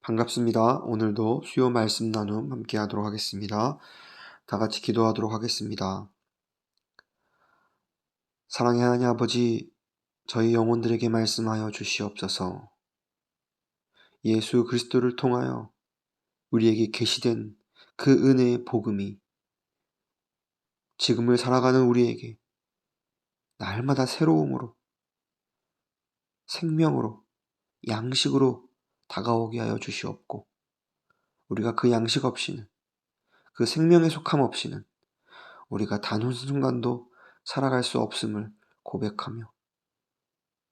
반갑습니다. 오늘도 수요 말씀 나눔 함께 하도록 하겠습니다. 다 같이 기도하도록 하겠습니다. 사랑의 하나님 아버지, 저희 영혼들에게 말씀하여 주시옵소서. 예수 그리스도를 통하여 우리에게 계시된 그 은혜의 복음이 지금을 살아가는 우리에게 날마다 새로움으로, 생명으로, 양식으로 다가오게 하여 주시옵고, 우리가 그 양식 없이는, 그 생명의 속함 없이는 우리가 단 한순간도 살아갈 수 없음을 고백하며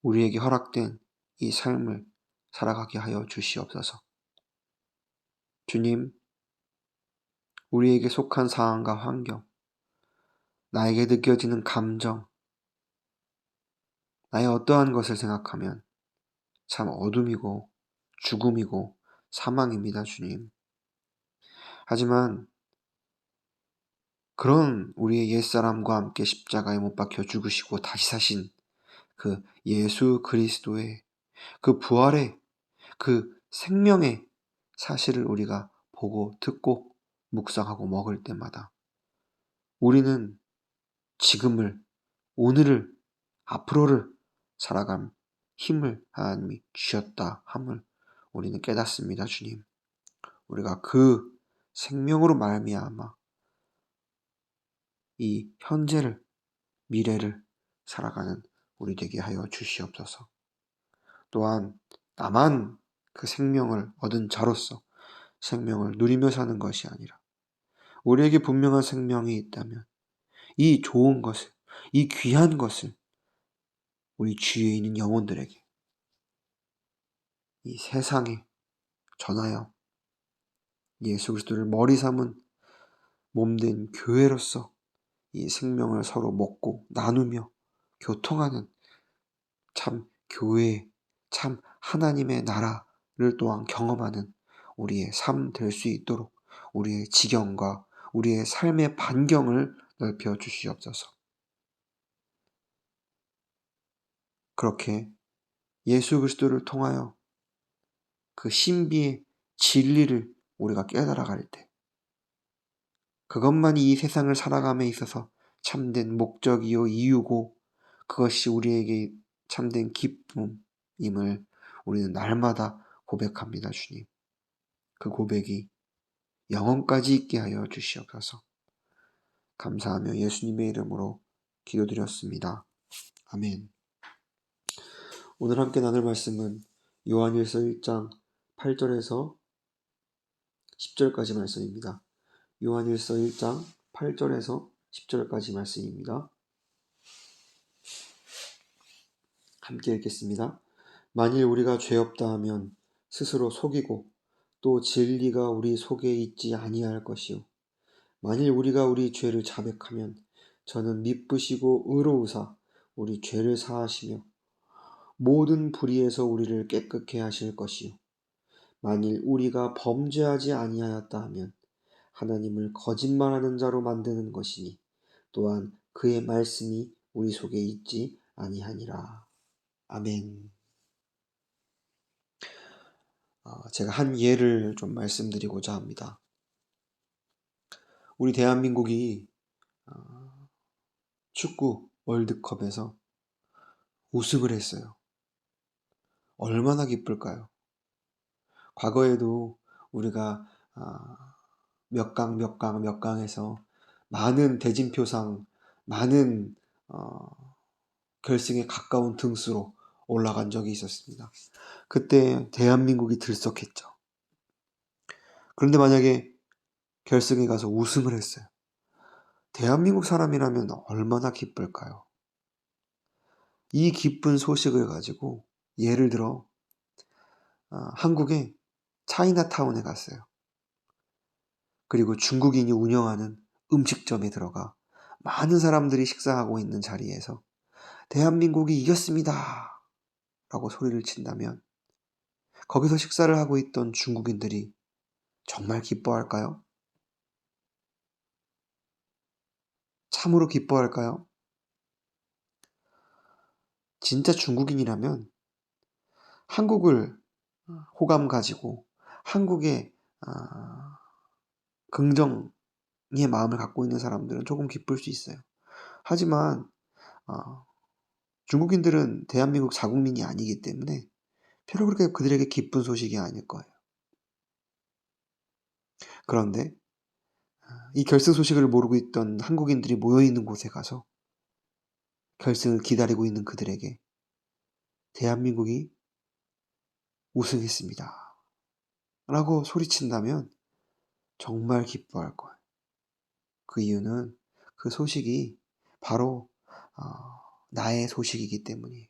우리에게 허락된 이 삶을 살아가게 하여 주시옵소서. 주님, 우리에게 속한 상황과 환경, 나에게 느껴지는 감정, 나의 어떠한 것을 생각하면 참 어둠이고 죽음이고 사망입니다, 주님. 하지만 그런 우리의 옛사람과 함께 십자가에 못 박혀 죽으시고 다시 사신 그 예수 그리스도의 그 부활의 그 생명의 사실을 우리가 보고 듣고 묵상하고 먹을 때마다 우리는 지금을, 오늘을, 앞으로를 살아갈 힘을 하나님이 주셨다 함을 우리는 깨닫습니다, 주님. 우리가 그 생명으로 말미암아 이 현재를, 미래를 살아가는 우리 되게 하여 주시옵소서. 또한 나만 그 생명을 얻은 자로서 생명을 누리며 사는 것이 아니라 우리에게 분명한 생명이 있다면 이 좋은 것을, 이 귀한 것을 우리 주위에 있는 영혼들에게, 이 세상에 전하여 예수 그리스도를 머리 삼은 몸된 교회로서 이 생명을 서로 먹고 나누며 교통하는 참 교회, 참 하나님의 나라를 또한 경험하는 우리의 삶 될 수 있도록 우리의 지경과 우리의 삶의 반경을 넓혀 주시옵소서. 그렇게 예수 그리스도를 통하여 그 신비의 진리를 우리가 깨달아갈 때 그것만이 이 세상을 살아감에 있어서 참된 목적이요 이유고 그것이 우리에게 참된 기쁨임을 우리는 날마다 고백합니다, 주님. 그 고백이 영원까지 있게 하여 주시옵소서. 감사하며 예수님의 이름으로 기도드렸습니다. 아멘. 오늘 함께 나눌 말씀은 요한일서 1장 8절에서 10절까지 말씀입니다. 요한일서 1장 8절에서 10절까지 말씀입니다. 함께 읽겠습니다. 만일 우리가 죄 없다 하면 스스로 속이고 또 진리가 우리 속에 있지 아니할 것이요 만일 우리가 우리 죄를 자백하면 저는 미쁘시고 의로우사 우리 죄를 사하시며 모든 불의에서 우리를 깨끗게 하실 것이요 만일 우리가 범죄하지 아니하였다 하면 하나님을 거짓말하는 자로 만드는 것이니 또한 그의 말씀이 우리 속에 있지 아니하니라. 아멘. 제가 한 예를 좀 말씀드리고자 합니다. 우리 대한민국이 축구 월드컵에서 우승을 했어요. 얼마나 기쁠까요? 과거에도 우리가 몇 강에서 많은 대진표상, 많은 결승에 가까운 등수로 올라간 적이 있었습니다. 그때 대한민국이 들썩했죠. 그런데 만약에 결승에 가서 우승을 했어요. 대한민국 사람이라면 얼마나 기쁠까요? 이 기쁜 소식을 가지고 예를 들어 한국의 차이나타운에 갔어요. 그리고 중국인이 운영하는 음식점에 들어가 많은 사람들이 식사하고 있는 자리에서 대한민국이 이겼습니다 라고 소리를 친다면 거기서 식사를 하고 있던 중국인들이 정말 기뻐할까요? 참으로 기뻐할까요? 진짜 중국인이라면 한국을 호감 가지고 한국에 긍정의 마음을 갖고 있는 사람들은 조금 기쁠 수 있어요. 하지만 중국인들은 대한민국 자국민이 아니기 때문에 별로 그렇게 그들에게 기쁜 소식이 아닐 거예요. 그런데 이 결승 소식을 모르고 있던 한국인들이 모여있는 곳에 가서 결승을 기다리고 있는 그들에게 대한민국이 우승했습니다 라고 소리친다면 정말 기뻐할 거예요. 그 이유는 그 소식이 바로 나의 소식이기 때문이에요.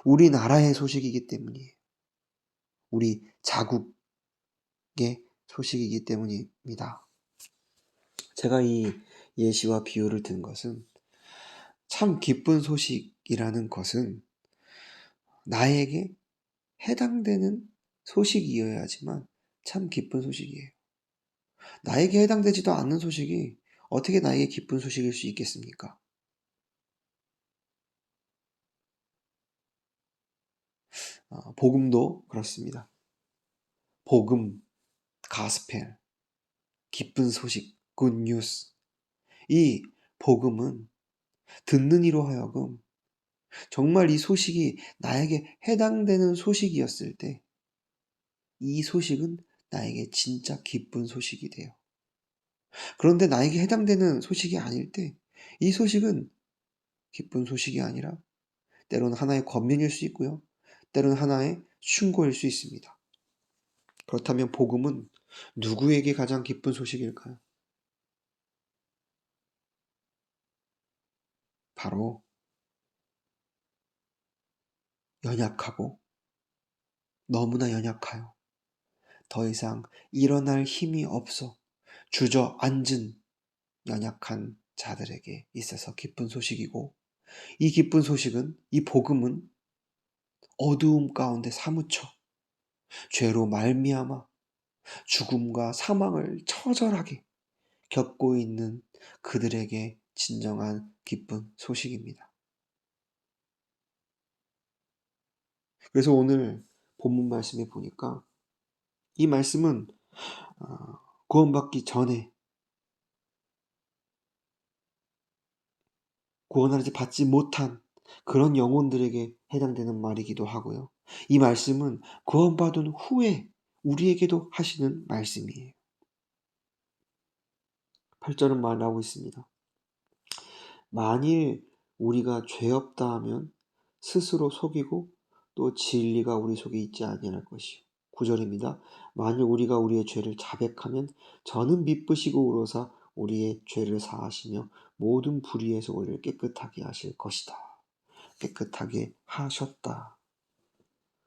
우리나라의 소식이기 때문이에요. 우리 자국의 소식이기 때문입니다. 제가 이 예시와 비유를 든 것은 참 기쁜 소식이라는 것은 나에게 해당되는 소식이어야지만 참 기쁜 소식이에요. 나에게 해당되지도 않는 소식이 어떻게 나에게 기쁜 소식일 수 있겠습니까? 복음도 그렇습니다. 복음, 가스펠, 기쁜 소식, 굿뉴스. 이 복음은 듣는 이로 하여금 정말 이 소식이 나에게 해당되는 소식이었을 때 이 소식은 나에게 진짜 기쁜 소식이 돼요. 그런데 나에게 해당되는 소식이 아닐 때 이 소식은 기쁜 소식이 아니라 때로는 하나의 권면일 수 있고요. 때로는 하나의 충고일 수 있습니다. 그렇다면 복음은 누구에게 가장 기쁜 소식일까요? 바로 연약하고 너무나 연약하여 더 이상 일어날 힘이 없어 주저앉은 연약한 자들에게 있어서 기쁜 소식이고, 이 기쁜 소식은, 이 복음은 어두움 가운데 사무쳐 죄로 말미암아 죽음과 사망을 처절하게 겪고 있는 그들에게 진정한 기쁜 소식입니다. 그래서 오늘 본문 말씀에 보니까 이 말씀은 구원받기 전에 구원을 아직 받지 못한 그런 영혼들에게 해당되는 말이기도 하고요. 이 말씀은 구원받은 후에 우리에게도 하시는 말씀이에요. 8절은 말하고 있습니다. 만일 우리가 죄 없다 하면 스스로 속이고 또 진리가 우리 속에 있지 아니할 것이요. 9절입니다. 만일 우리가 우리의 죄를 자백하면 저는 미쁘시고 의로사 우리의 죄를 사하시며 모든 불의에서 우리를 깨끗하게 하실 것이다. 깨끗하게 하셨다.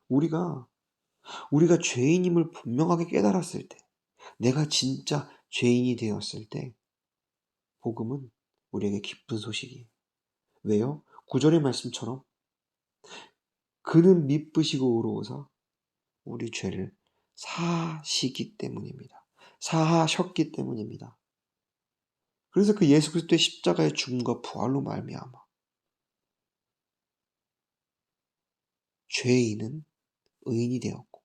우리가 죄인임을 분명하게 깨달았을 때, 내가 진짜 죄인이 되었을 때 복음은 우리에게 기쁜 소식이에요. 왜요? 9절의 말씀처럼 그는 미쁘시고 의로우사 우리 죄를 사시기 때문입니다. 사하셨기 때문입니다. 그래서 그 예수 그리스도의 십자가의 죽음과 부활로 말미암아 죄인은 의인이 되었고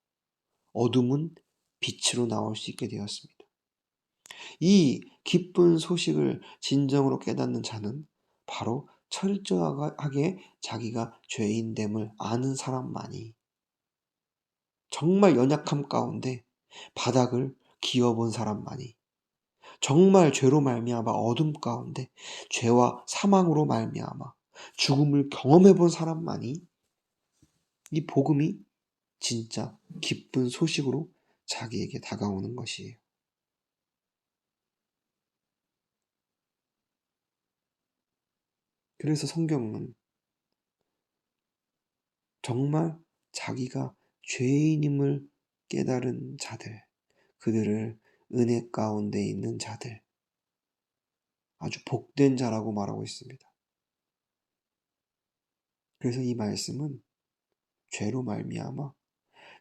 어둠은 빛으로 나올 수 있게 되었습니다. 이 기쁜 소식을 진정으로 깨닫는 자는 바로 철저하게 자기가 죄인됨을 아는 사람만이, 정말 연약함 가운데 바닥을 기어본 사람만이, 정말 죄로 말미암아 어둠 가운데 죄와 사망으로 말미암아 죽음을 경험해 본 사람만이 이 복음이 진짜 기쁜 소식으로 자기에게 다가오는 것이에요. 그래서 성경은 정말 자기가 죄인임을 깨달은 자들, 그들을 은혜 가운데 있는 자들, 아주 복된 자라고 말하고 있습니다. 그래서 이 말씀은 죄로 말미암아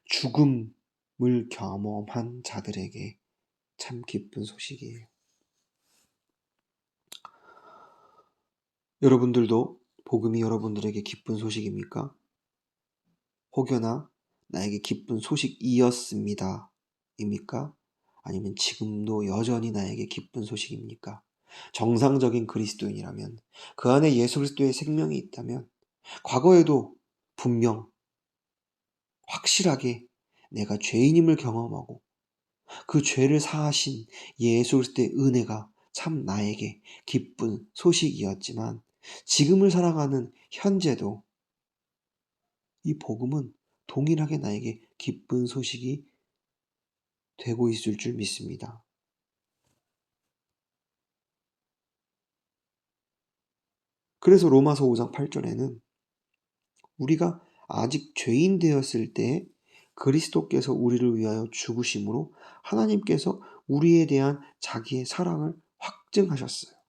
죽음을 경험한 자들에게 참 기쁜 소식이에요. 여러분들도 복음이 여러분들에게 기쁜 소식입니까? 혹여나 나에게 기쁜 소식이었습니다 소식입니까? 아니면 지금도 여전히 나에게 기쁜 소식입니까? 정상적인 그리스도인이라면, 그 안에 예수 그리스도의 생명이 있다면 과거에도 분명 확실하게 내가 죄인임을 경험하고 그 죄를 사하신 예수 그리스도의 은혜가 참 나에게 기쁜 소식이었지만, 지금을 살아가는 현재도 이 복음은 동일하게 나에게 기쁜 소식이 되고 있을 줄 믿습니다. 그래서 로마서 5장 8절에는 우리가 아직 죄인 되었을 때 그리스도께서 우리를 위하여 죽으심으로 하나님께서 우리에 대한 자기의 사랑을 확증하셨어요.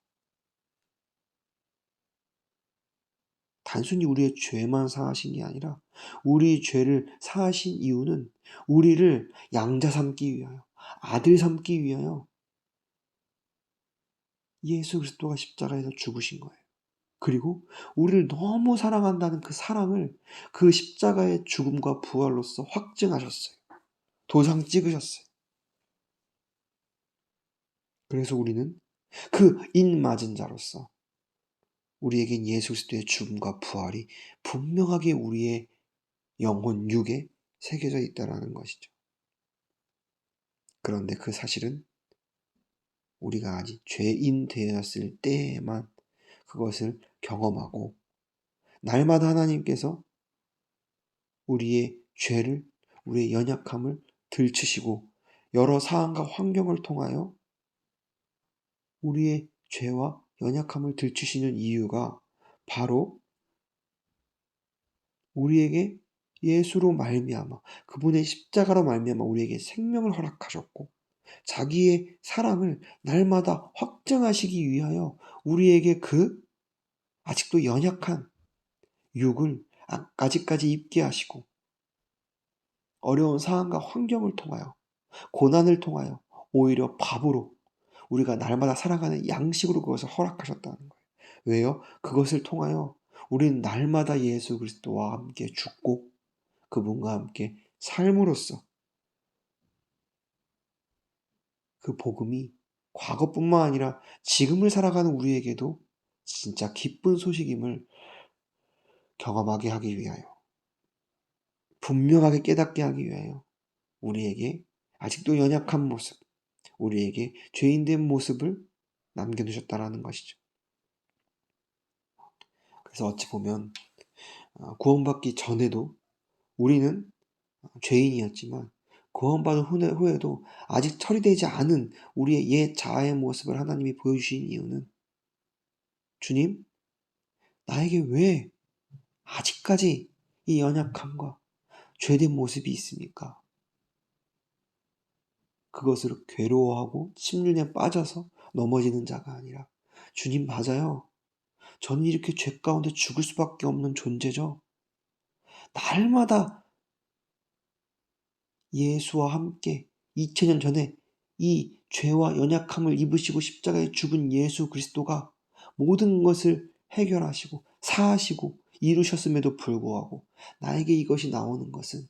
단순히 우리의 죄만 사하신 게 아니라 우리 죄를 사하신 이유는 우리를 양자 삼기 위하여, 아들 삼기 위하여 예수 그리스도가 십자가에서 죽으신 거예요. 그리고 우리를 너무 사랑한다는 그 사랑을 그 십자가의 죽음과 부활로서 확증하셨어요. 도장 찍으셨어요. 그래서 우리는 그 인맞은 자로서 우리에겐 예수 그리스도의 죽음과 부활이 분명하게 우리의 영혼 육에 새겨져 있다는 것이죠. 그런데 그 사실은 우리가 아직 죄인 되었을 때에만 그것을 경험하고, 날마다 하나님께서 우리의 죄를, 우리의 연약함을 들추시고 여러 상황과 환경을 통하여 우리의 죄와 연약함을 들추시는 이유가 바로 우리에게 예수로 말미암아, 그분의 십자가로 말미암아 우리에게 생명을 허락하셨고 자기의 사랑을 날마다 확증하시기 위하여 우리에게 그 아직도 연약한 육을 아직까지 입게 하시고, 어려운 상황과 환경을 통하여, 고난을 통하여 오히려 밥으로, 우리가 날마다 살아가는 양식으로 그것을 허락하셨다는 거예요. 왜요? 그것을 통하여 우리는 날마다 예수 그리스도와 함께 죽고 그분과 함께 삶으로써 그 복음이 과거뿐만 아니라 지금을 살아가는 우리에게도 진짜 기쁜 소식임을 경험하게 하기 위하여, 분명하게 깨닫게 하기 위하여 우리에게 아직도 연약한 모습, 우리에게 죄인된 모습을 남겨두셨다라는 것이죠. 그래서 어찌 보면 구원받기 전에도 우리는 죄인이었지만, 구원받은 후에도 아직 처리되지 않은 우리의 옛 자아의 모습을 하나님이 보여주신 이유는, 주님, 나에게 왜 아직까지 이 연약함과 죄된 모습이 있습니까? 그것을 괴로워하고 침륜에 빠져서 넘어지는 자가 아니라, 주님 맞아요. 저는 이렇게 죄 가운데 죽을 수밖에 없는 존재죠. 날마다 예수와 함께 2000년 전에 이 죄와 연약함을 입으시고 십자가에 죽은 예수 그리스도가 모든 것을 해결하시고 사하시고 이루셨음에도 불구하고 나에게 이것이 나오는 것은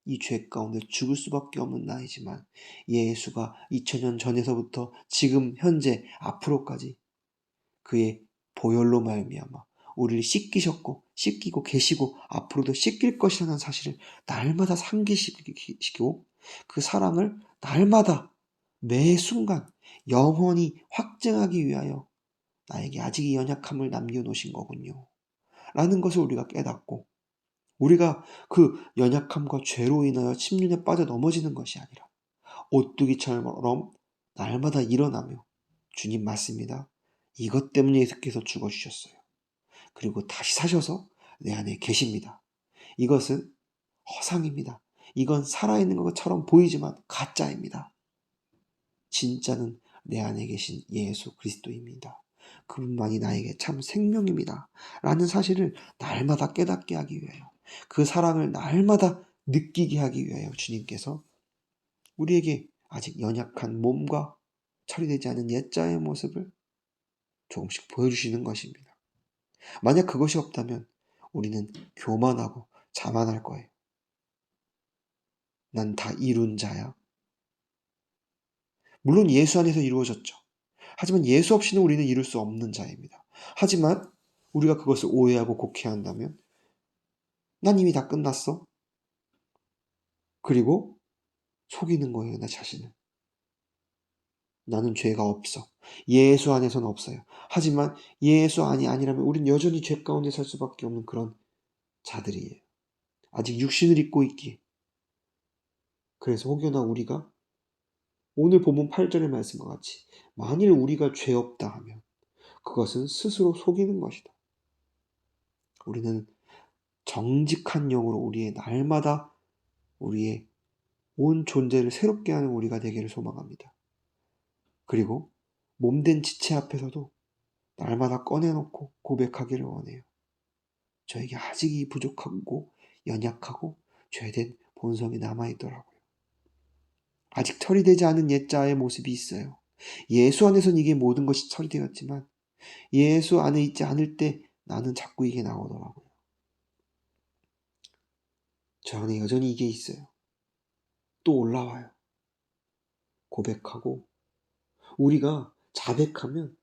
이 죄 가운데 죽을 수밖에 없는 나이지만, 예수가 2000년 전에서부터 지금 현재 앞으로까지 그의 보혈로 말미암아 우리를 씻기고 계시고 앞으로도 씻길 것이라는 사실을 날마다 상기시키고, 그 사랑을 날마다 매 순간 영원히 확증하기 위하여 나에게 아직 이 연약함을 남겨놓으신 거군요 라는 것을 우리가 깨닫고, 우리가 그 연약함과 죄로 인하여 침륜에 빠져 넘어지는 것이 아니라 오뚜기처럼 날마다 일어나며, 주님 맞습니다. 이것 때문에 예수께서 죽어주셨어요. 그리고 다시 사셔서 내 안에 계십니다. 이것은 허상입니다. 이건 살아있는 것처럼 보이지만 가짜입니다. 진짜는 내 안에 계신 예수 그리스도입니다. 그분만이 나에게 참 생명입니다. 라는 사실을 날마다 깨닫게 하기 위하여, 그 사랑을 날마다 느끼게 하기 위하여 주님께서 우리에게 아직 연약한 몸과 처리되지 않은 옛자의 모습을 조금씩 보여주시는 것입니다. 만약 그것이 없다면 우리는 교만하고 자만할 거예요. 난 다 이룬 자야. 물론 예수 안에서 이루어졌죠. 하지만 예수 없이는 우리는 이룰 수 없는 자입니다. 하지만 우리가 그것을 오해하고 곡해한다면 난 이미 다 끝났어. 그리고 속이는 거예요, 나 자신을. 나는 죄가 없어. 예수 안에서는 없어요. 하지만 예수 안이 아니라면 우린 여전히 죄 가운데 살 수밖에 없는 그런 자들이에요. 아직 육신을 입고 있기에. 그래서 혹여나 우리가 오늘 본문 8절의 말씀과 같이 만일 우리가 죄 없다 하면 그것은 스스로 속이는 것이다. 우리는 정직한 영으로 우리의 날마다 우리의 온 존재를 새롭게 하는 우리가 되기를 소망합니다. 그리고 몸된 지체 앞에서도 날마다 꺼내놓고 고백하기를 원해요. 저에게 아직 이 부족하고 연약하고 죄된 본성이 남아있더라고요. 아직 처리되지 않은 옛자의 모습이 있어요. 예수 안에서는 이게 모든 것이 처리되었지만 예수 안에 있지 않을 때 나는 자꾸 이게 나오더라고요. 저 안에 여전히 이게 있어요. 또 올라와요. 고백하고 우리가 자백하면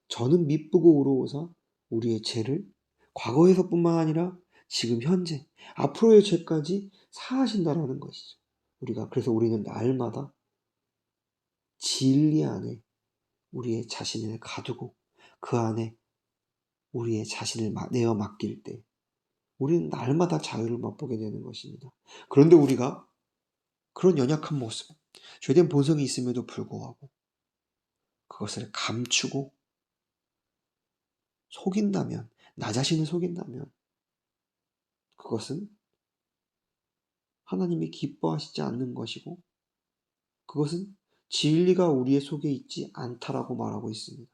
저는 미쁘고 의로우사 우리의 죄를 과거에서뿐만 아니라 지금 현재 앞으로의 죄까지 사하신다라는 것이죠. 그래서 우리는 날마다 진리 안에 우리의 자신을 가두고 그 안에 우리의 자신을 내어 맡길 때 우리는 날마다 자유를 맛보게 되는 것입니다. 그런데 우리가 그런 연약한 모습, 죄된 본성이 있음에도 불구하고 그것을 감추고 속인다면, 나 자신을 속인다면 그것은 하나님이 기뻐하시지 않는 것이고 그것은 진리가 우리의 속에 있지 않다라고 말하고 있습니다.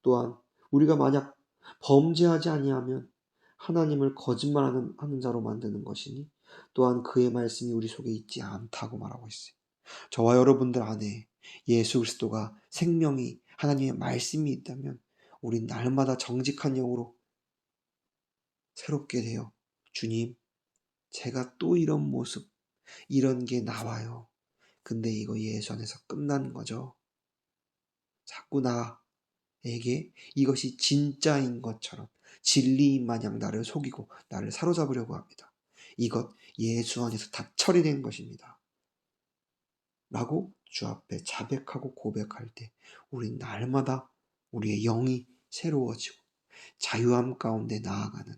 또한 우리가 만약 범죄하지 아니하면 하나님을 거짓말하는 자로 만드는 것이니 또한 그의 말씀이 우리 속에 있지 않다고 말하고 있어요. 저와 여러분들 안에 예수 그리스도가 생명이 하나님의 말씀이 있다면 우린 날마다 정직한 영으로 새롭게 되어 주님, 제가 또 이런 모습, 이런 게 나와요. 근데 이거 예수 안에서 끝난 거죠. 자꾸 나에게 이것이 진짜인 것처럼 진리인 마냥 나를 속이고 나를 사로잡으려고 합니다. 이것 예수 안에서 다 처리된 것입니다. 라고 주 앞에 자백하고 고백할 때 우린 날마다 우리의 영이 새로워지고 자유함 가운데 나아가는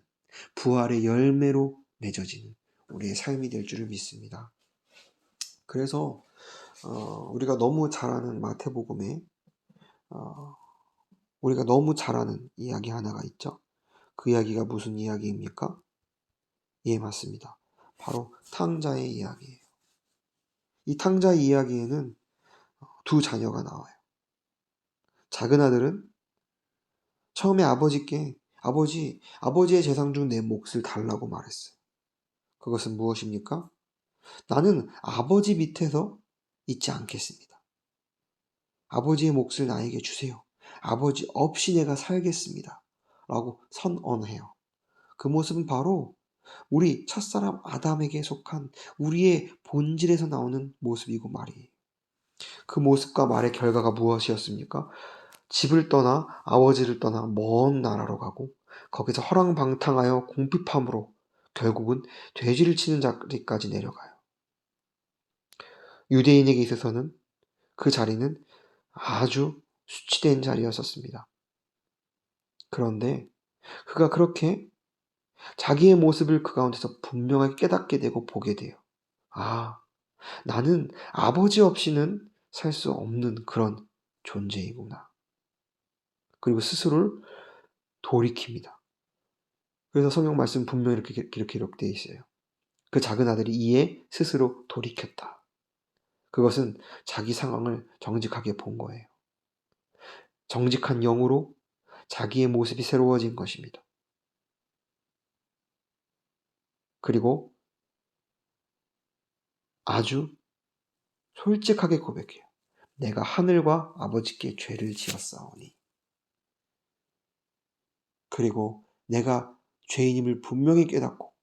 부활의 열매로 맺어지는 우리의 삶이 될 줄을 믿습니다. 그래서 우리가 너무 잘 아는 마태복음에 우리가 너무 잘 아는 이야기 하나가 있죠. 그 이야기가 무슨 이야기입니까? 예, 맞습니다. 바로 탕자의 이야기예요. 이 탕자의 이야기에는 두 자녀가 나와요. 작은 아들은 처음에 아버지께 아버지의 재산 중 내 몫을 달라고 말했어요. 그것은 무엇입니까? 나는 아버지 밑에서 있지 않겠습니다. 아버지의 몫을 나에게 주세요. 아버지 없이 내가 살겠습니다. 라고 선언해요. 그 모습은 바로 우리 첫사람 아담에게 속한 우리의 본질에서 나오는 모습이고 말이에요. 그 모습과 말의 결과가 무엇이었습니까? 집을 떠나 아버지를 떠나 먼 나라로 가고 거기서 허랑방탕하여 궁핍함으로 결국은 돼지를 치는 자리까지 내려가요. 유대인에게 있어서는 그 자리는 아주 수치된 자리였었습니다. 그런데 그가 그렇게 자기의 모습을 그 가운데서 분명하게 깨닫게 되고 보게 돼요. 아, 나는 아버지 없이는 살 수 없는 그런 존재이구나. 그리고 스스로를 돌이킵니다. 그래서 성경 말씀 분명히 이렇게 기록되어 있어요. 그 작은 아들이 이에 스스로 돌이켰다. 그것은 자기 상황을 정직하게 본 거예요. 정직한 영으로 자기의 모습이 새로워진 것입니다. 그리고 아주 솔직하게 고백해요. 내가 하늘과 아버지께 죄를 지었사오니. 그리고 내가 죄인임을 분명히 깨닫고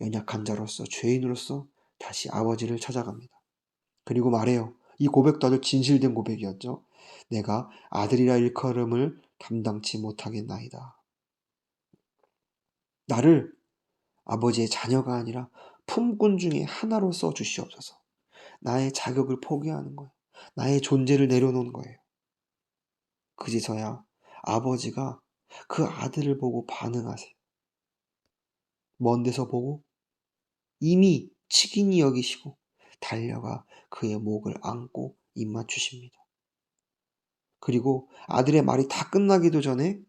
연약한 자로서 죄인으로서 다시 아버지를 찾아갑니다. 그리고 말해요. 이 고백도 아주 진실된 고백이었죠. 내가 아들이라 일컬음을 감당치 못하겠나이다. 나를 아버지의 자녀가 아니라 품꾼 중에 하나로 써 주시옵소서. 나의 자격을 포기하는 거예요. 나의 존재를 내려놓은 거예요. 그제서야 아버지가 그 아들을 보고 반응하세요. 먼 데서 보고 이미 치긴이 여기시고 달려가 그의 목을 안고 입맞추십니다. 그리고 아들의 말이 다 끝나기도 전에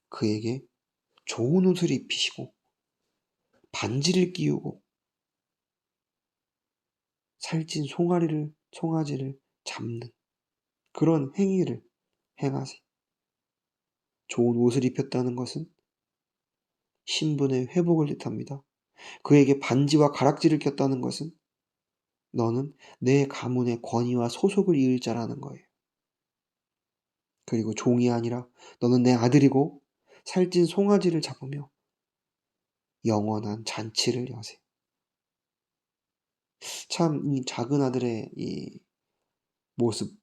그에게 좋은 옷을 입히시고 반지를 끼우고 살찐 송아지를 잡는 그런 행위를 행하세요. 좋은 옷을 입혔다는 것은 신분의 회복을 뜻합니다. 그에게 반지와 가락지를 꼈다는 것은 너는 내 가문의 권위와 소속을 이을 자라는 거예요. 그리고 종이 아니라 너는 내 아들이고 살찐 송아지를 잡으며 영원한 잔치를 여세. 참 이 작은 아들의 이 모습,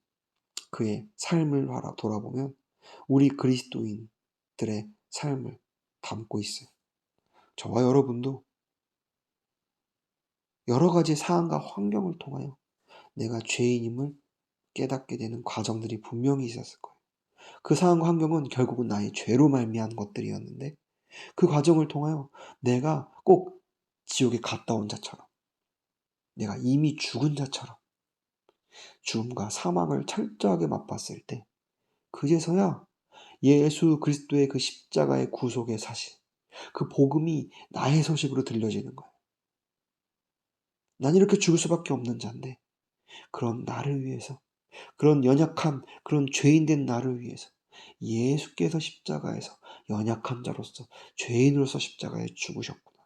그의 삶을 돌아보면 우리 그리스도인들의 삶을 담고 있어요. 저와 여러분도 여러 가지 사안과 환경을 통하여 내가 죄인임을 깨닫게 되는 과정들이 분명히 있었을 거예요. 그 상황과 환경은 결국은 나의 죄로 말미암은 것들이었는데 그 과정을 통하여 내가 꼭 지옥에 갔다 온 자처럼, 내가 이미 죽은 자처럼 죽음과 사망을 철저하게 맛봤을 때 그제서야 예수 그리스도의 그 십자가의 구속의 사실, 그 복음이 나의 소식으로 들려지는 거예요. 난 이렇게 죽을 수밖에 없는 자인데 그런 나를 위해서, 그런 연약한 그런 죄인된 나를 위해서 예수께서 십자가에서 연약한 자로서 죄인으로서 십자가에 죽으셨구나.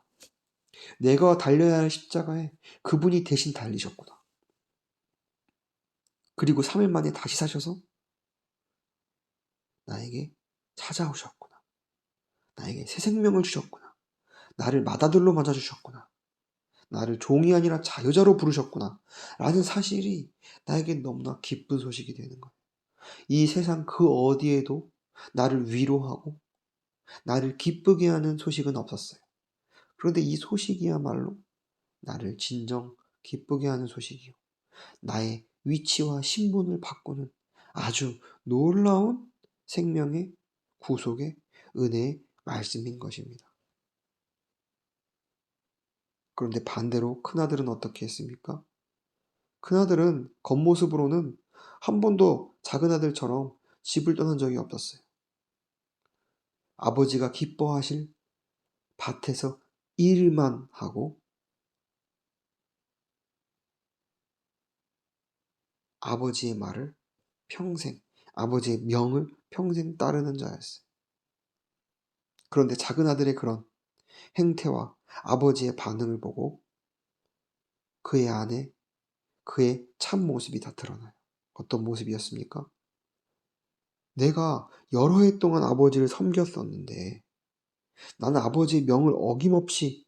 내가 달려야 할 십자가에 그분이 대신 달리셨구나. 그리고 3일 만에 다시 사셔서 나에게 찾아오셨구나. 나에게 새 생명을 주셨구나. 나를 맏아들로 맞아주셨구나. 나를 종이 아니라 자유자로 부르셨구나. 라는 사실이 나에게 너무나 기쁜 소식이 되는 거예요. 이 세상 그 어디에도 나를 위로하고 나를 기쁘게 하는 소식은 없었어요. 그런데 이 소식이야말로 나를 진정 기쁘게 하는 소식이요. 나의 위치와 신분을 바꾸는 아주 놀라운 생명의 구속의 은혜의 말씀인 것입니다. 그런데 반대로 큰아들은 어떻게 했습니까? 큰아들은 겉모습으로는 한 번도 작은아들처럼 집을 떠난 적이 없었어요. 아버지가 기뻐하실 밭에서 일만 하고 아버지의 말을 평생, 아버지의 명을 평생 따르는 자였어요. 그런데 작은아들의 그런 행태와 아버지의 반응을 보고 그의 안에 그의 참 모습이 다 드러나요. 어떤 모습이었습니까? 내가 여러 해 동안 아버지를 섬겼었는데 나는 아버지의 명을 어김없이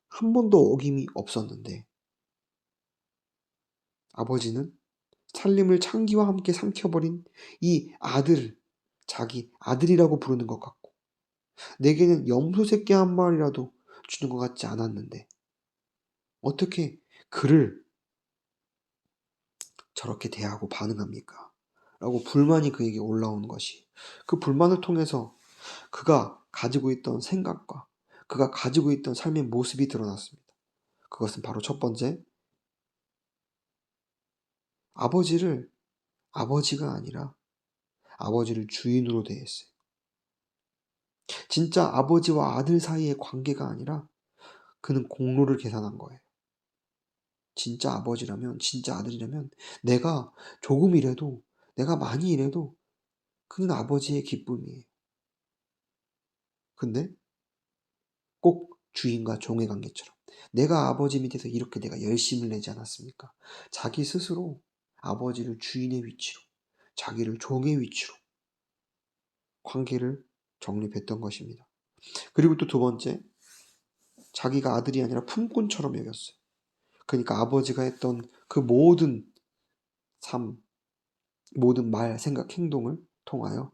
한 번도 어김이 없었는데 아버지는 살림을 창기와 함께 삼켜버린 이 아들을 자기 아들이라고 부르는 것 같고 내게는 염소 새끼 한 마리라도 주는 것 같지 않았는데 어떻게 그를 저렇게 대하고 반응합니까? 라고 불만이 그에게 올라오는 것이, 그 불만을 통해서 그가 가지고 있던 생각과 그가 가지고 있던 삶의 모습이 드러났습니다. 그것은 바로 첫 번째, 아버지를 아버지가 아니라 아버지를 주인으로 대했어요. 진짜 아버지와 아들 사이의 관계가 아니라 그는 공로를 계산한 거예요. 진짜 아버지라면, 진짜 아들이라면 내가 조금이라도, 내가 많이 일해도 그는 아버지의 기쁨이에요. 근데 꼭 주인과 종의 관계처럼 내가 아버지 밑에서 이렇게 내가 열심을 내지 않았습니까? 자기 스스로 아버지를 주인의 위치로, 자기를 종의 위치로 관계를 정립했던 것입니다. 그리고 또 두 번째, 자기가 아들이 아니라 품꾼처럼 여겼어요. 그러니까 아버지가 했던 그 모든 삶, 모든 말, 생각, 행동을 통하여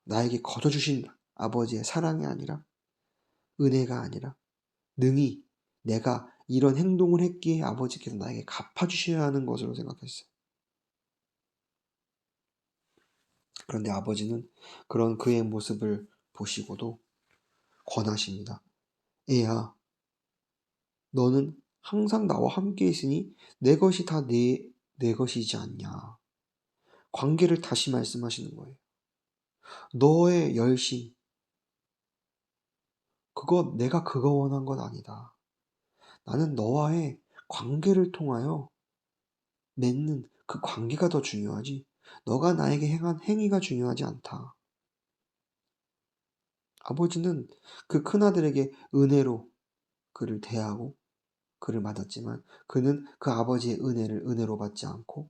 나에게 거둬주신 아버지의 사랑이 아니라, 은혜가 아니라 능히 내가 이런 행동을 했기에 아버지께서 나에게 갚아주셔야 하는 것으로 생각했어요. 그런데 아버지는 그런 그의 모습을 보시고도 권하십니다. 애야, 너는 항상 나와 함께 있으니 내 것이 다 내 것이지 않냐. 관계를 다시 말씀하시는 거예요. 너의 열심, 내가 그거 원한 건 아니다. 나는 너와의 관계를 통하여 맺는 그 관계가 더 중요하지, 너가 나에게 행한 행위가 중요하지 않다. 아버지는 그 큰아들에게 은혜로 그를 대하고 그를 맞았지만, 그는 그 아버지의 은혜를 은혜로 받지 않고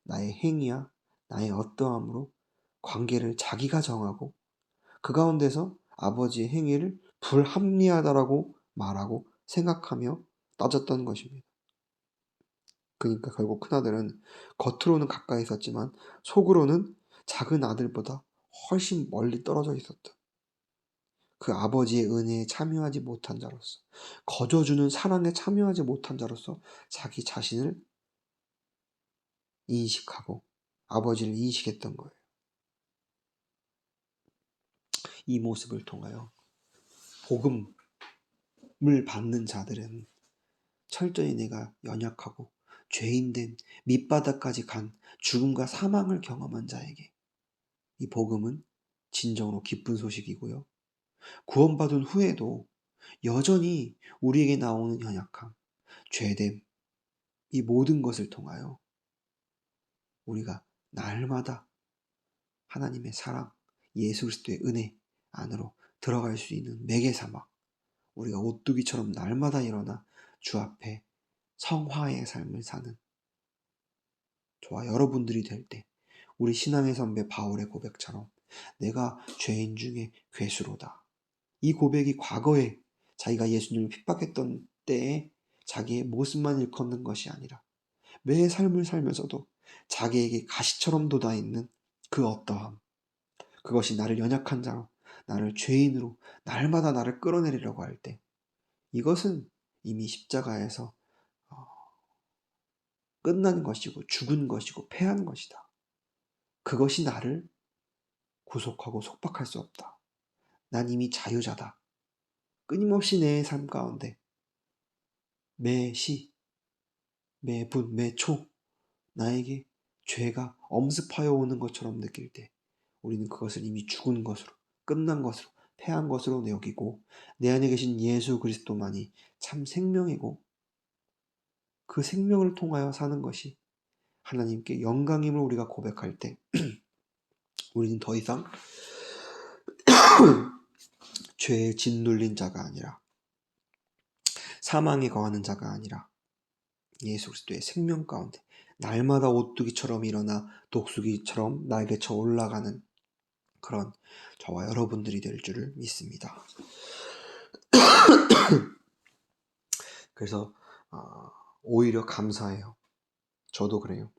나의 행위야 나의 어떠함으로 관계를 자기가 정하고 그 가운데서 아버지의 행위를 불합리하다라고 말하고 생각하며 따졌던 것입니다. 그러니까 결국 큰아들은 겉으로는 가까이 있었지만 속으로는 작은 아들보다 훨씬 멀리 떨어져 있었다. 그 아버지의 은혜에 참여하지 못한 자로서, 거저주는 사랑에 참여하지 못한 자로서 자기 자신을 인식하고 아버지를 인식했던 거예요. 이 모습을 통하여 복음을 받는 자들은 철저히 내가 연약하고 죄인된 밑바닥까지 간 죽음과 사망을 경험한 자에게 이 복음은 진정으로 기쁜 소식이고요. 구원받은 후에도 여전히 우리에게 나오는 연약함, 죄됨, 이 모든 것을 통하여 우리가 날마다 하나님의 사랑, 예수 그리스도의 은혜 안으로 들어갈 수 있는 매개 삼아 우리가 오뚜기처럼 날마다 일어나 주 앞에 성화의 삶을 사는 저와 여러분들이 될 때, 우리 신앙의 선배 바울의 고백처럼 내가 죄인 중에 괴수로다. 이 고백이 과거에 자기가 예수님을 핍박했던 때에 자기의 모습만 일컫는 것이 아니라 매 삶을 살면서도 자기에게 가시처럼 돋아있는 그 어떠함, 그것이 나를 연약한 자로, 나를 죄인으로 날마다 나를 끌어내리려고 할 때, 이것은 이미 십자가에서 끝난 것이고 죽은 것이고 패한 것이다. 그것이 나를 구속하고 속박할 수 없다. 난 이미 자유자다. 끊임없이 내 삶 가운데 매시, 매분, 매초 나에게 죄가 엄습하여 오는 것처럼 느낄 때 우리는 그것을 이미 죽은 것으로, 끝난 것으로, 패한 것으로 여기고 내 안에 계신 예수 그리스도만이 참 생명이고 그 생명을 통하여 사는 것이 하나님께 영광임을 우리가 고백할 때 우리는 더 이상 죄에 짓눌린 자가 아니라, 사망에 거하는 자가 아니라 예수 그리스도의 생명 가운데 날마다 오뚜기처럼 일어나 독수리처럼 날개쳐 올라가는 그런 저와 여러분들이 될 줄을 믿습니다. 그래서 오히려 감사해요. 저도 그래요.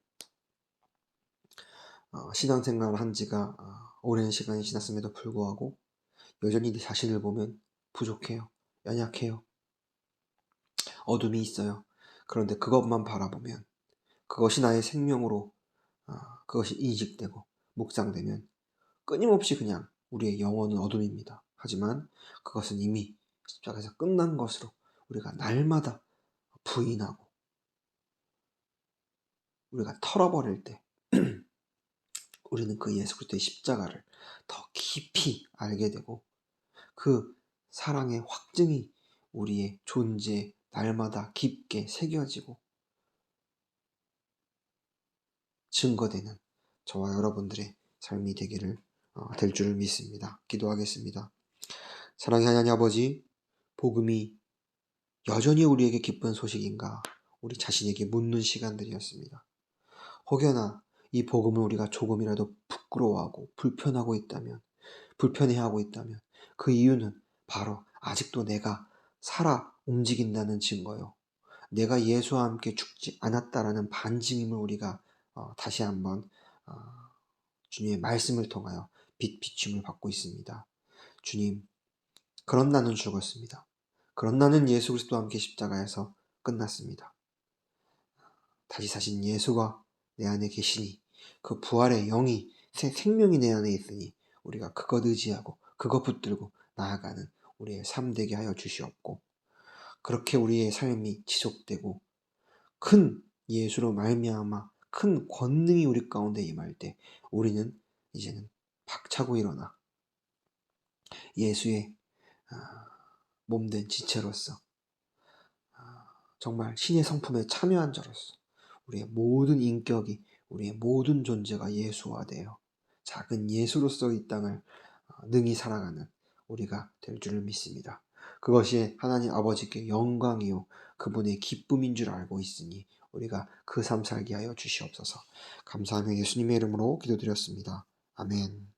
신앙생활을 한 지가 오랜 시간이 지났음에도 불구하고 여전히 내 자신을 보면 부족해요. 연약해요. 어둠이 있어요. 그런데 그것만 바라보면, 그것이 나의 생명으로 그것이 인식되고 묵상되면 끊임없이 그냥 우리의 영혼은 어둠입니다. 하지만 그것은 이미 십자가에서 끝난 것으로 우리가 날마다 부인하고 우리가 털어버릴 때 우리는 그 예수 그리스도의 십자가를 더 깊이 알게 되고 그 사랑의 확증이 우리의 존재에 날마다 깊게 새겨지고 증거되는 저와 여러분들의 삶이 되기를 될 줄을 믿습니다. 기도하겠습니다. 사랑의 하나님 아버지, 복음이 여전히 우리에게 기쁜 소식인가 우리 자신에게 묻는 시간들이었습니다. 혹여나 이 복음을 우리가 조금이라도 부끄러워하고 불편해하고 있다면 그 이유는 바로 아직도 내가 살아 움직인다는 증거요. 내가 예수와 함께 죽지 않았다라는 반증임을 우리가 다시 한번 어, 주님의 말씀을 통하여 비춤을 받고 있습니다. 주님, 그런 나는 죽었습니다. 그런 나는 예수 그리스도와 함께 십자가에서 끝났습니다. 다시 사신 예수가 내 안에 계시니 그 부활의 영이 생명이 내 안에 있으니 우리가 그것 의지하고 그것 붙들고 나아가는 우리의 삶 되게 하여 주시옵고, 그렇게 우리의 삶이 지속되고 큰 예수로 말미암아 큰 권능이 우리 가운데 임할 때 우리는 이제는 박차고 일어나 예수의 몸된 지체로서 정말 신의 성품에 참여한 자로서 우리의 모든 인격이, 우리의 모든 존재가 예수화되어 작은 예수로서 이 땅을 능히 살아가는 우리가 될 줄을 믿습니다. 그것이 하나님 아버지께 영광이요 그분의 기쁨인 줄 알고 있으니 우리가 그 삶 살게 하여 주시옵소서. 감사하며 예수님의 이름으로 기도드렸습니다. 아멘.